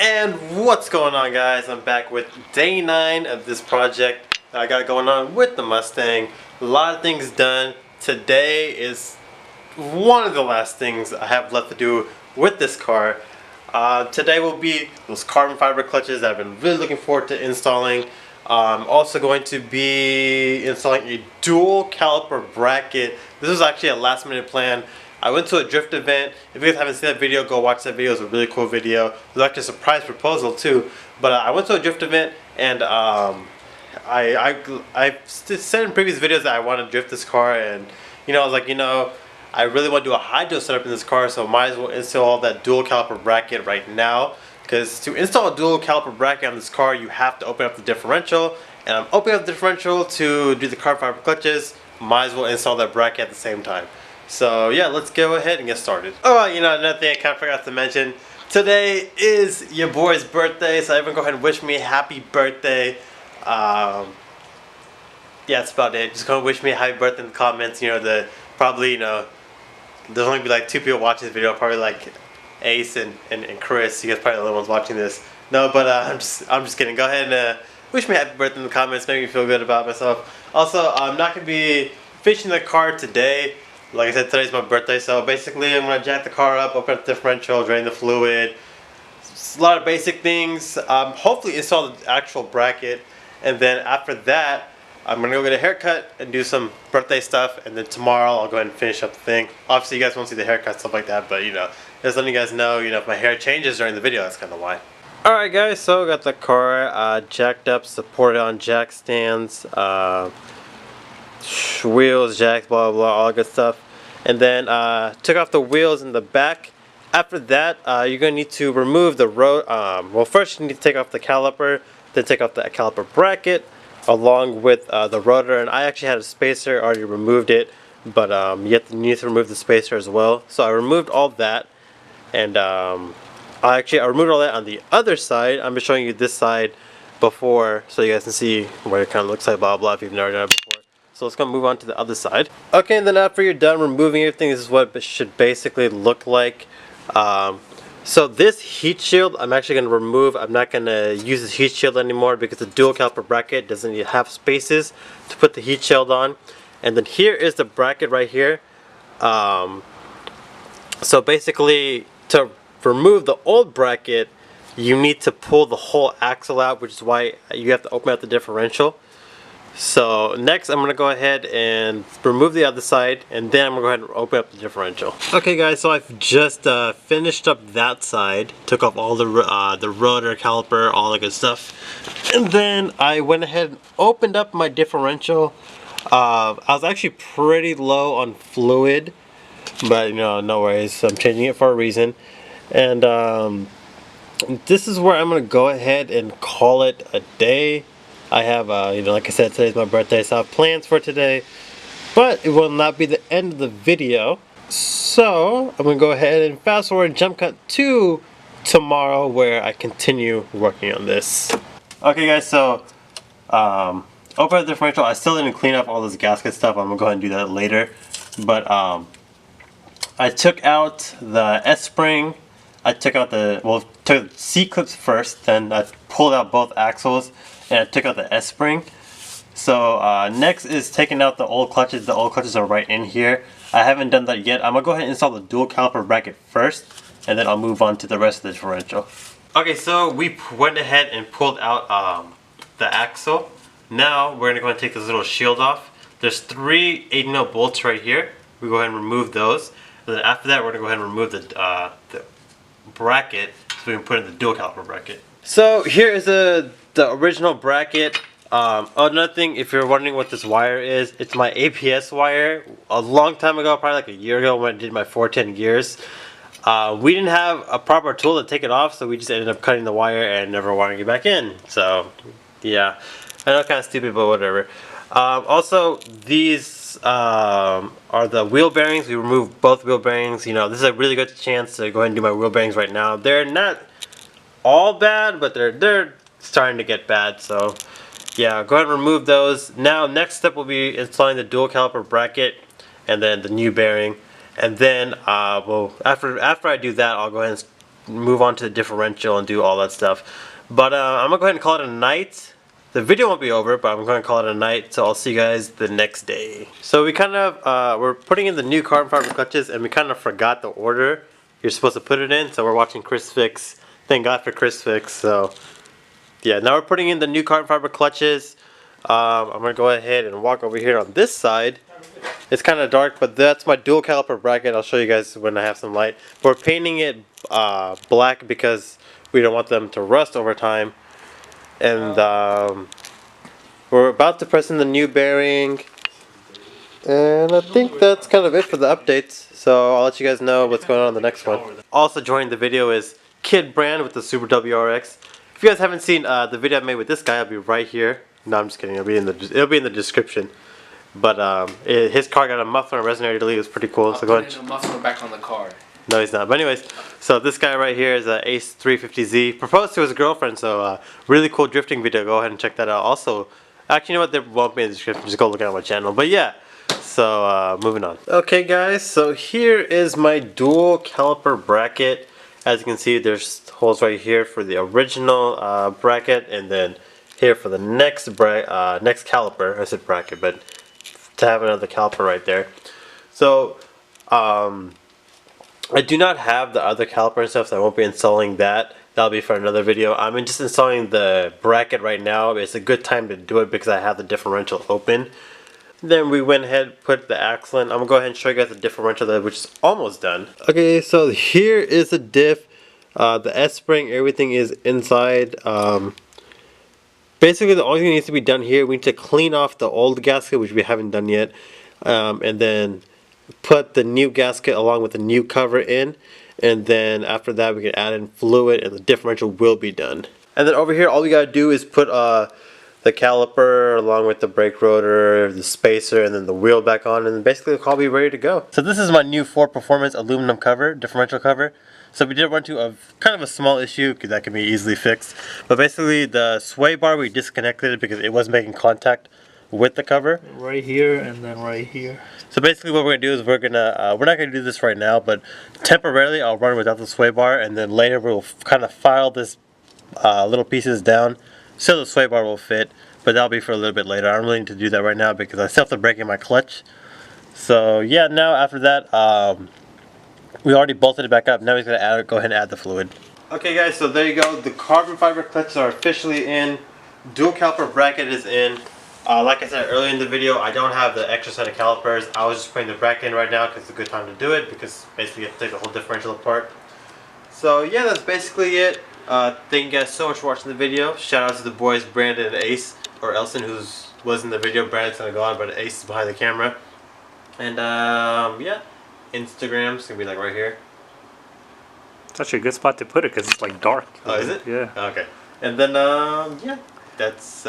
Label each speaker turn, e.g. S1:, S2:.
S1: And what's going on, guys? I'm back with day 9 of this project I got going on with the Mustang. A lot of things done. Today is one of the last things I have left to do with this car. Today will be those carbon fiber clutches that I've been really looking forward to installing. I'm also going to be installing a dual caliper bracket. This was actually a last minute plan. I went to a drift event. If you guys haven't seen that video, go watch that video. It's a really cool video. It was actually a surprise proposal too. But I went to a drift event, and I said in previous videos that I want to drift this car, and I was like, I really want to do a hydro setup in this car, so might as well install that dual caliper bracket right now. Because to install a dual caliper bracket on this car, you have to open up the differential, and I'm opening up the differential to do the carbon fiber clutches. Might as well install that bracket at the same time. So yeah, let's go ahead and get started. Oh, another thing I kind of forgot to mention. Today is your boy's birthday, so everyone go ahead and wish me a happy birthday. Yeah, that's about it. Just go and wish me a happy birthday in the comments. There's only be like 2 people watching this video, probably like Ace and Chris. You guys probably the only ones watching this. No, but I'm just kidding. Go ahead and wish me a happy birthday in the comments. Make me feel good about myself. Also, I'm not gonna be finishing the car today. Like I said, today's my birthday, so basically I'm gonna jack the car up, open up the differential, drain the fluid. It's a lot of basic things. Hopefully install the actual bracket, and then after that, I'm gonna go get a haircut and do some birthday stuff, and then tomorrow I'll go ahead and finish up the thing. Obviously, you guys won't see the haircut, stuff like that, but just letting you guys know, if my hair changes during the video, that's kind of why. Alright guys, so I got the car jacked up, supported on jack stands, wheels, jacks, blah blah blah, all that good stuff, and then took off the wheels in the back. After that, you're gonna need to remove the well, first you need to take off the caliper, then take off the caliper bracket along with the rotor. And I actually had a spacer, already removed it, but you need to remove the spacer as well. So I removed all that, and I removed all that on the other side. I'm just showing you this side before, so you guys can see what it kind of looks like, blah blah, if you've never done it before. So let's go move on to the other side. Okay, and then after you're done removing everything, this is what it should basically look like. So this heat shield I'm actually going to remove. I'm not going to use this heat shield anymore because the dual caliper bracket doesn't have spaces to put the heat shield on. And then here is the bracket right here. So basically, to remove the old bracket, you need to pull the whole axle out, which is why you have to open up the differential. So next I'm going to go ahead and remove the other side, and then I'm going to go ahead and open up the differential. Okay guys, so I've just finished up that side, took off all the rotor, caliper, all that good stuff, and then I went ahead and opened up my differential. I was actually pretty low on fluid, but no worries, I'm changing it for a reason. And this is where I'm going to go ahead and call it a day. I have, like I said, today's my birthday, so I have plans for today, but it will not be the end of the video. So I'm going to go ahead and fast forward and jump cut to tomorrow, where I continue working on this. Okay guys, so open the differential. I still didn't clean up all this gasket stuff. I'm going to go ahead and do that later. But I took out the S-spring. I took out took the C-clips first, then I pulled out both axles, and I took out the S-spring. So next is taking out the old clutches. The old clutches are right in here. I haven't done that yet. I'm going to go ahead and install the dual caliper bracket first, and then I'll move on to the rest of the differential. Okay, so we went ahead and pulled out the axle. Now we're going to go ahead and take this little shield off. There's 3 8-0 bolts right here. We go ahead and remove those. And then after that, we're going to go ahead and remove the bracket, so we can put in the dual caliper bracket. So here is the original bracket. Another thing, if you're wondering what this wire is, it's my APS wire. A long time ago, probably like a year ago, when I did my 410 gears, we didn't have a proper tool to take it off, so we just ended up cutting the wire and never wiring it back in. So yeah, I know, kind of stupid, but whatever. Also, these are the wheel bearings. We removed both wheel bearings. This is a really good chance to go ahead and do my wheel bearings right now. They're not all bad, but they're starting to get bad. So yeah, go ahead and remove those. Now next step will be installing the dual caliper bracket and then the new bearing. And then well, after I do that, I'll go ahead and move on to the differential and do all that stuff. But I'm gonna go ahead and call it a night. The video won't be over, but I'm going to call it a night, so I'll see you guys the next day. So we kind of, we're putting in the new carbon fiber clutches, and we kind of forgot the order you're supposed to put it in, so we're watching Chris fix. Thank God for Chris fix. So yeah, now we're putting in the new carbon fiber clutches. I'm going to go ahead and walk over here on this side. It's kind of dark, but that's my dual caliper bracket. I'll show you guys when I have some light. We're painting it black because we don't want them to rust over time. And we're about to press in the new bearing, and I think that's kind of it for the updates, so I'll let you guys know what's going on in the next one. Also joining the video is Kid Brand with the Subaru Wrx. If you guys haven't seen the video I made with this guy, I'll be right here. No, I'm just kidding, it'll be in the description. But his car got a muffler and resonator delete. It was pretty cool. So go ahead.
S2: A muffler back on the car.
S1: No, he's not. But anyways, so this guy right here is a Ace 350Z. Proposed to his girlfriend, so really cool drifting video. Go ahead and check that out. Also, actually, you know what? There won't be in the description. Just go look at my channel. But yeah, so moving on. Okay, guys. So here is my dual caliper bracket. As you can see, there's holes right here for the original bracket, and then here for the next next caliper. I said bracket, but to have another caliper right there. So I do not have the other caliper and stuff, so I won't be installing that. That'll be for another video. I'm just installing the bracket right now. It's a good time to do it because I have the differential open. Then we went ahead and put the axle in. I'm going to go ahead and show you guys the differential there, which is almost done. Okay, so here is the diff. The S-spring, everything is inside. Basically, the only thing that needs to be done here, we need to clean off the old gasket, which we haven't done yet. And then put the new gasket along with the new cover in, and then after that we can add in fluid and the differential will be done. And then over here all we gotta do is put the caliper along with the brake rotor, the spacer, and then the wheel back on, and basically the car will be ready to go. So this is my new Ford Performance aluminum cover, differential cover. So we did run into a kind of a small issue because that can be easily fixed, but basically the sway bar we disconnected it because it was making contact with the cover.
S3: Right here and then right here.
S1: So basically what we're going to do is we're not going to do this right now, but temporarily I'll run without the sway bar, and then later we'll kind of file this little pieces down so the sway bar will fit, but that'll be for a little bit later. I don't really need to do that right now because I still have to break in my clutch. So yeah, now after that, we already bolted it back up. Now we're going to go ahead and add the fluid. Okay guys, so there you go. The carbon fiber clutches are officially in. Dual caliper bracket is in. Like I said earlier in the video, I don't have the extra set of calipers. I was just putting the bracket in right now because it's a good time to do it, because basically you have to take the whole differential apart. So yeah, that's basically it. Thank you guys so much for watching the video. Shout out to the boys Brandon and Ace, or Elson, who was in the video. Brandon's gonna go on, but Ace is behind the camera. And yeah, Instagram's gonna be like right here.
S3: It's actually a good spot to put it because it's like dark.
S1: Oh, is it?
S3: Yeah.
S1: Okay. And then yeah, that's